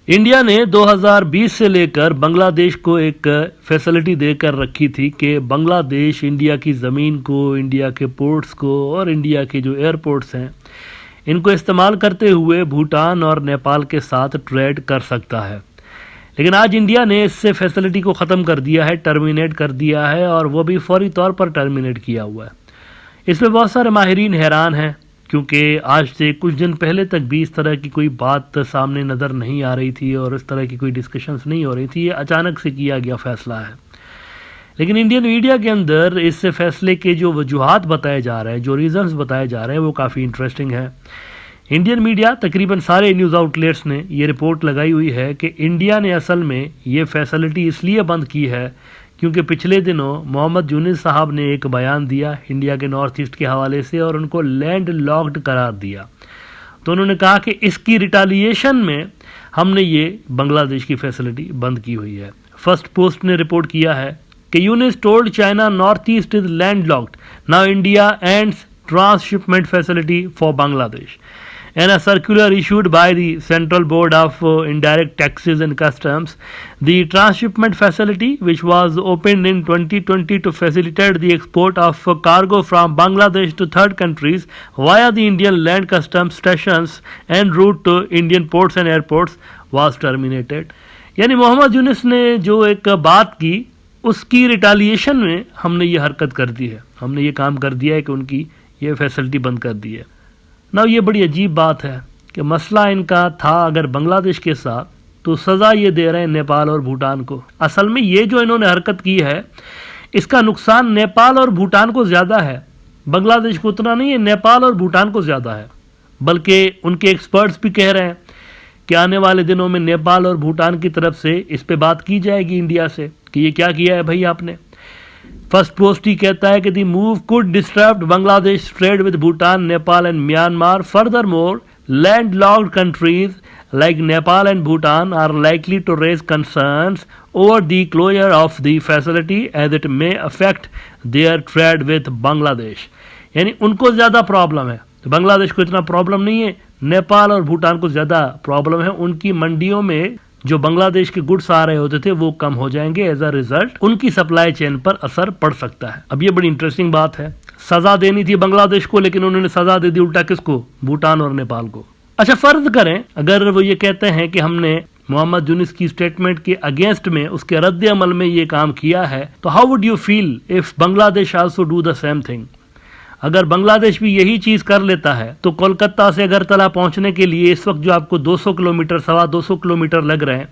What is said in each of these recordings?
India ने 2020 से लेकर बांग्लादेश को एक फैसिलिटी देकर रखी थी कि बांग्लादेश इंडिया की ज़मीन को, इंडिया के पोर्ट्स को और इंडिया के जो एयरपोर्ट्स हैं इनको इस्तेमाल करते हुए भूटान और नेपाल के साथ ट्रेड कर सकता है। लेकिन आज इंडिया ने इससे फैसिलिटी को ख़त्म कर दिया है, टर्मिनेट कर दिया है, और वो भी फौरी तौर पर टर्मिनेट किया हुआ है। इसमें बहुत सारे माहिरीन हैरान हैं, क्योंकि आज से कुछ दिन पहले तक भी इस तरह की कोई बात सामने नज़र नहीं आ रही थी और इस तरह की कोई डिस्कशंस नहीं हो रही थी। ये अचानक से किया गया फैसला है। लेकिन इंडियन मीडिया के अंदर इस फैसले के जो वजूहात बताए जा रहे हैं, जो रीज़न्स बताए जा रहे हैं, वो काफ़ी इंटरेस्टिंग है। इंडियन मीडिया, तकरीबन सारे न्यूज़ आउटलेट्स ने ये रिपोर्ट लगाई हुई है कि इंडिया ने असल में ये फैसिलिटी इसलिए बंद की है क्योंकि पिछले दिनों मोहम्मद यूनिस साहब ने एक बयान दिया इंडिया के नॉर्थ ईस्ट के हवाले से और उनको लैंड लॉक्ड करार दिया। तो उन्होंने कहा कि इसकी रिटालिएशन में हमने ये बांग्लादेश की फैसिलिटी बंद की हुई है। फर्स्ट पोस्ट ने रिपोर्ट किया है कि Yunus told China north east is landlocked, now India ends trans-shipment facility for Bangladesh. In a circular issued by the Central Board of Indirect Taxes and Customs, the trans-shipment facility, which was opened in 2020 to facilitate the export of cargo from Bangladesh to third countries via the Indian land customs stations en route to Indian ports and airports, was terminated. यानी मोहम्मद यूनिस ने जो एक बात की उसकी retaliation में हमने ये हरकत कर दी है, हमने ये काम कर दिया है कि उनकी ये फैसिलिटी बंद कर दी है ना। ये बड़ी अजीब बात है कि मसला इनका था अगर बांग्लादेश के साथ, तो सज़ा ये दे रहे हैं नेपाल और भूटान को। असल में ये जो इन्होंने हरकत की है इसका नुकसान नेपाल और भूटान को ज़्यादा है, बांग्लादेश को उतना नहीं है, नेपाल और भूटान को ज़्यादा है। बल्कि उनके एक्सपर्ट्स भी कह रहे हैं कि आने वाले दिनों में नेपाल और भूटान की तरफ से इस पे बात की जाएगी इंडिया से कि ये क्या किया है भाई आपने। फर्स्ट पोस्ट ही कहता है कि the move could disturb Bangladesh trade with Bhutan, Nepal and Myanmar. Further more land locked countries like Nepal and Bhutan are likely to raise concerns over the closure of the facility as it may affect their trade with Bangladesh. यानी उनको ज़्यादा problem है, तो बांग्लादेश को इतना problem नहीं है, नेपाल और भूटान को ज़्यादा प्रॉब्लम है। उनकी मंडियों में जो बांग्लादेश के गुड्स आ रहे होते थे वो कम हो जाएंगे, एज अ रिजल्ट उनकी सप्लाई चेन पर असर पड़ सकता है। अब ये बड़ी इंटरेस्टिंग बात है, सज़ा देनी थी बांग्लादेश को लेकिन उन्होंने सज़ा दे दी उल्टा किसको, भूटान और नेपाल को। अच्छा, फर्ज करें अगर वो ये कहते हैं कि हमने मोहम्मद यूनिस की स्टेटमेंट के अगेंस्ट में, उसके रद्द अमल में ये काम किया है, तो how would you feel if Bangladesh also do the same thing. अगर बांग्लादेश भी यही चीज़ कर लेता है तो कोलकाता से अगरतला पहुंचने के लिए इस वक्त जो आपको 200 किलोमीटर, 225 किलोमीटर लग रहे हैं,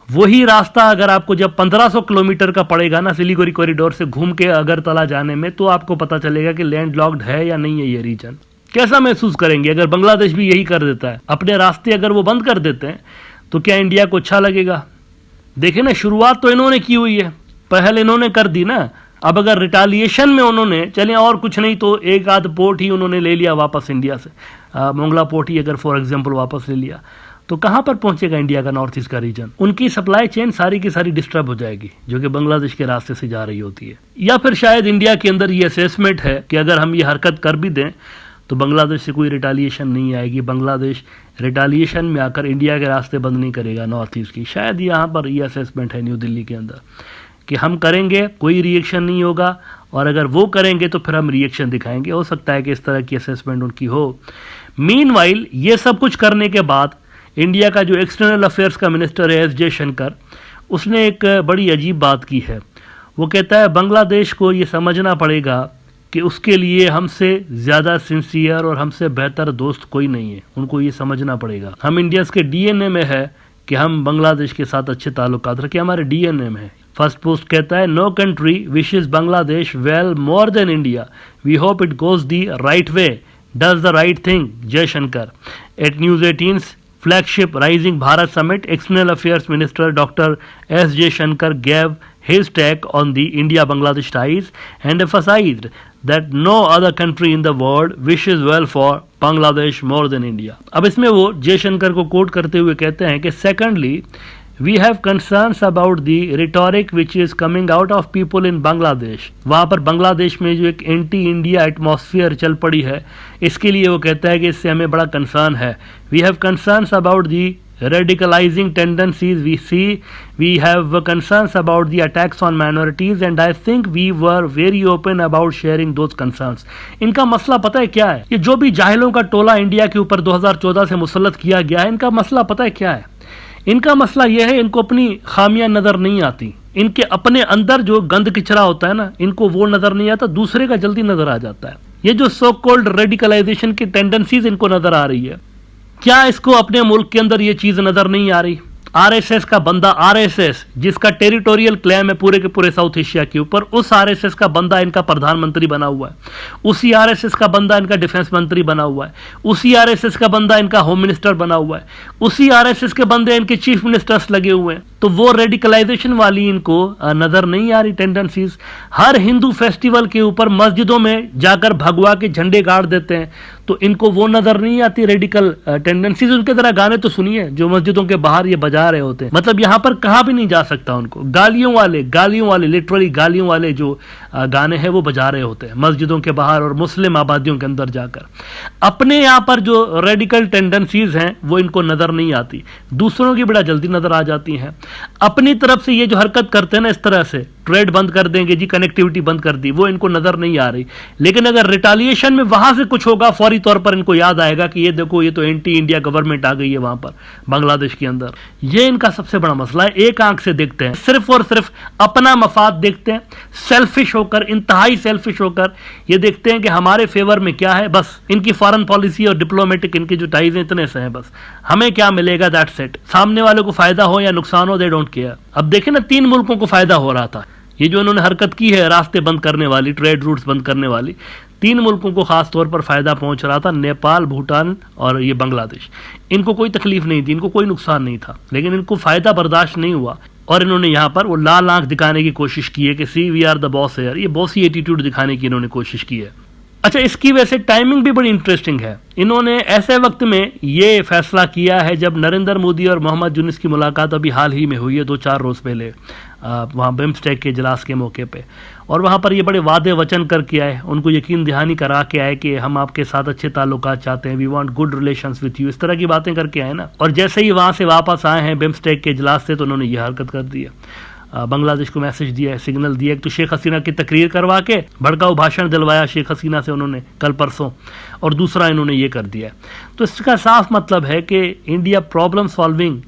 वही रास्ता अगर आपको जब 1500 किलोमीटर का पड़ेगा ना सिलीगुड़ी कॉरिडोर से घूम के अगरतला जाने में, तो आपको पता चलेगा कि लैंड लॉक्ड है या नहीं है ये रीजन। कैसा महसूस करेंगे अगर बांग्लादेश भी यही कर देता है, अपने रास्ते अगर वो बंद कर देते हैं, तो क्या इंडिया को अच्छा लगेगा। देखें ना, शुरुआत तो इन्होंने की हुई है, पहले इन्होंने कर दी ना। अब अगर रिटालिएशन में उन्होंने, चलें और कुछ नहीं तो एक आध पोर्ट ही उन्होंने ले लिया वापस इंडिया से, मोंगला पोर्ट ही अगर फॉर एग्जांपल वापस ले लिया, तो कहाँ पर पहुंचेगा इंडिया का नॉर्थ ईस्ट का रीजन। उनकी सप्लाई चेन सारी की सारी डिस्टर्ब हो जाएगी जो कि बांग्लादेश के रास्ते से जा रही होती है। या फिर शायद इंडिया के अंदर ये असेसमेंट है कि अगर हम ये हरकत कर भी दें तो बांग्लादेश से कोई रिटालिएशन नहीं आएगी, बांग्लादेश रिटालिएशन में आकर इंडिया के रास्ते बंद नहीं करेगा नॉर्थ ईस्ट की। शायद यहाँ पर ये असेसमेंट है न्यू दिल्ली के अंदर कि हम करेंगे कोई रिएक्शन नहीं होगा, और अगर वो करेंगे तो फिर हम रिएक्शन दिखाएंगे। हो सकता है कि इस तरह की असेसमेंट उनकी हो। मीनवाइल ये सब कुछ करने के बाद इंडिया का जो एक्सटर्नल अफेयर्स का मिनिस्टर है एस जयशंकर, उसने एक बड़ी अजीब बात की है। वो कहता है बांग्लादेश को ये समझना पड़ेगा कि उसके लिए हमसे ज़्यादा सिंसियर और हमसे बेहतर दोस्त कोई नहीं है, उनको ये समझना पड़ेगा। हम इंडियंस के डीएनए में है कि हम बांग्लादेश के साथ अच्छे ताल्लुकात रखें, हमारे डीएनए में है। फर्स्ट पोस्ट कहता है no country wishes Bangladesh well more than India, we hope it goes the right way, does the right thing, Jaishankar. At news 18 flagship Rising Bharat Summit, External Affairs Minister Dr. S. Jaishankar gave his take on the India-Bangladesh ties and emphasized that no other country in the world wishes well for Bangladesh more than India. अब इसमें वो जयशंकर को coat करते हुए कहते हैं कि secondly, we have concerns about the rhetoric which is coming out of people in Bangladesh. वहाँ पर बांग्लादेश में जो एक एंटी इंडिया एटमॉस्फेयर चल पड़ी है, इसके लिए वो कहता है कि इससे हमें बड़ा कंसर्न है। We have concerns about the radicalizing tendencies we see. We have concerns about the attacks on minorities and I think we were very open about sharing those concerns. इनका मसला पता है क्या है? ये जो भी जाहिलों का टोला इंडिया के ऊपर 2014 से मुसल्लत किया गया है, इनका मसला पता है क्या है? इनका मसला यह है, इनको अपनी खामियां नजर नहीं आती। इनके अपने अंदर जो गंद किचरा होता है ना, इनको वो नजर नहीं आता, दूसरे का जल्दी नजर आ जाता है। ये जो सो कॉल्ड रेडिकलाइजेशन की टेंडेंसीज इनको नजर आ रही है, क्या इसको अपने मुल्क के अंदर ये चीज नजर नहीं आ रही? आरएसएस का बंदा, आरएसएस जिसका टेरिटोरियल क्लेम है पूरे के पूरे साउथ एशिया के ऊपर, उस आरएसएस का बंदा इनका प्रधानमंत्री बना हुआ है, उसी आरएसएस का बंदा इनका डिफेंस मंत्री बना हुआ है, उसी आरएसएस का बंदा इनका होम मिनिस्टर बना हुआ है, उसी आरएसएस के बंदे इनके चीफ मिनिस्टर्स लगे हुए हैं। तो वो रेडिकलाइजेशन वाली इनको नजर नहीं आ रही टेंडेंसीज। हर हिंदू फेस्टिवल के ऊपर मस्जिदों में जाकर भगवा के झंडे गाड़ देते हैं, तो इनको वो नजर नहीं आती रेडिकल टेंडेंसीज। उनके तरह गाने तो सुनिए जो मस्जिदों के बाहर ये बजा रहे होते हैं, मतलब यहाँ पर कहा भी नहीं जा सकता उनको। गालियों वाले लिटरली गालियों वाले जो गाने हैं वो बजा रहे होते हैं मस्जिदों के बाहर और मुस्लिम आबादियों के अंदर जाकर। अपने यहाँ पर जो रेडिकल टेंडेंसीज हैं वो इनको नजर नहीं आती, दूसरों की बड़ा जल्दी नजर आ जाती हैं। अपनी तरफ से ये जो हरकत करते हैं ना, इस तरह से ट्रेड बंद कर देंगे जी, कनेक्टिविटी बंद कर दी, वो इनको नजर नहीं आ रही। लेकिन अगर रिटालिएशन में वहां से कुछ होगा, फौरी तौर पर इनको याद आएगा कि ये देखो, ये तो एंटी इंडिया गवर्नमेंट आ गई है वहां पर बांग्लादेश के अंदर। ये इनका सबसे बड़ा मसला है। एक आंख से देखते हैं, सिर्फ और सिर्फ अपना मफाद देखते हैं, सेल्फिश होकर, इंतहाई सेल्फिश होकर ये देखते हैं कि हमारे फेवर में क्या है। बस इनकी फॉरेन पॉलिसी और डिप्लोमेटिक इनकी जो टाइज हैं इतने से हैं, बस हमें क्या मिलेगा दैट्स इट। सामने वाले को फायदा हो या नुकसान हो, दे डोंट केयर। अब देखें ना, 3 मुल्कों को फायदा हो रहा था। ये जो इन्होंने हरकत की है रास्ते बंद करने वाली, ट्रेड रूट्स बंद करने वाली, 3 मुल्कों को खास तौर पर फायदा पहुंच रहा था, नेपाल, भूटान और ये बांग्लादेश। इनको कोई तकलीफ नहीं थी, इनको कोई नुकसान नहीं था, लेकिन इनको फायदा बर्दाश्त नहीं हुआ और इन्होंने यहां पर वो लाल आंख दिखाने की कोशिश की है कि सी वी आर द बॉस है। ये बॉसी एटीट्यूड दिखाने की इन्होंने कोशिश की है। अच्छा, इसकी वैसे टाइमिंग भी बड़ी इंटरेस्टिंग है। इन्होंने ऐसे वक्त में ये फैसला किया है जब नरेंद्र मोदी और मोहम्मद यूनुस की मुलाकात अभी हाल ही में हुई है, 2-4 रोज पहले, वहाँ बिम्स्टेक के इजलास के मौके पे। और वहाँ पर ये बड़े वादे वचन करके आए, उनको यकीन दहानी करा के आए कि हम आपके साथ अच्छे ताल्लुकात चाहते हैं, we want good relations with you, इस तरह की बातें करके आए ना। और जैसे ही वहाँ से वापस आए हैं बिम्स्टेक के इजलास से, तो उन्होंने ये हरकत कर दी है। बांग्लादेश को मैसेज दिया है, सिग्नल दिया। एक तो शेख हसीना की तकरीर करवा के भड़काऊ भाषण दिलवाया शेख हसीना से उन्होंने कल परसों, और दूसरा इन्होंने ये कर दिया है। तो इसका साफ मतलब है कि इंडिया प्रॉब्लम सॉल्विंग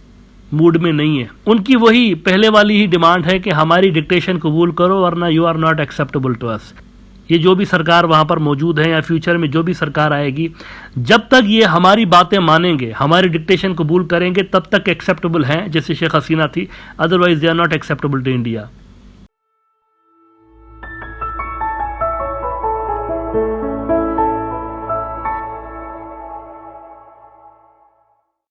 मूड में नहीं है। उनकी वही पहले वाली ही डिमांड है कि हमारी डिक्टेशन कबूल करो वरना you are not acceptable to us. ये जो भी सरकार वहां पर मौजूद है या फ्यूचर में जो भी सरकार आएगी, जब तक ये हमारी बातें मानेंगे, हमारी डिक्टेशन कबूल करेंगे, तब तक एक्सेप्टेबल हैं, जैसे शेख हसीना थी। Otherwise they are not acceptable to India.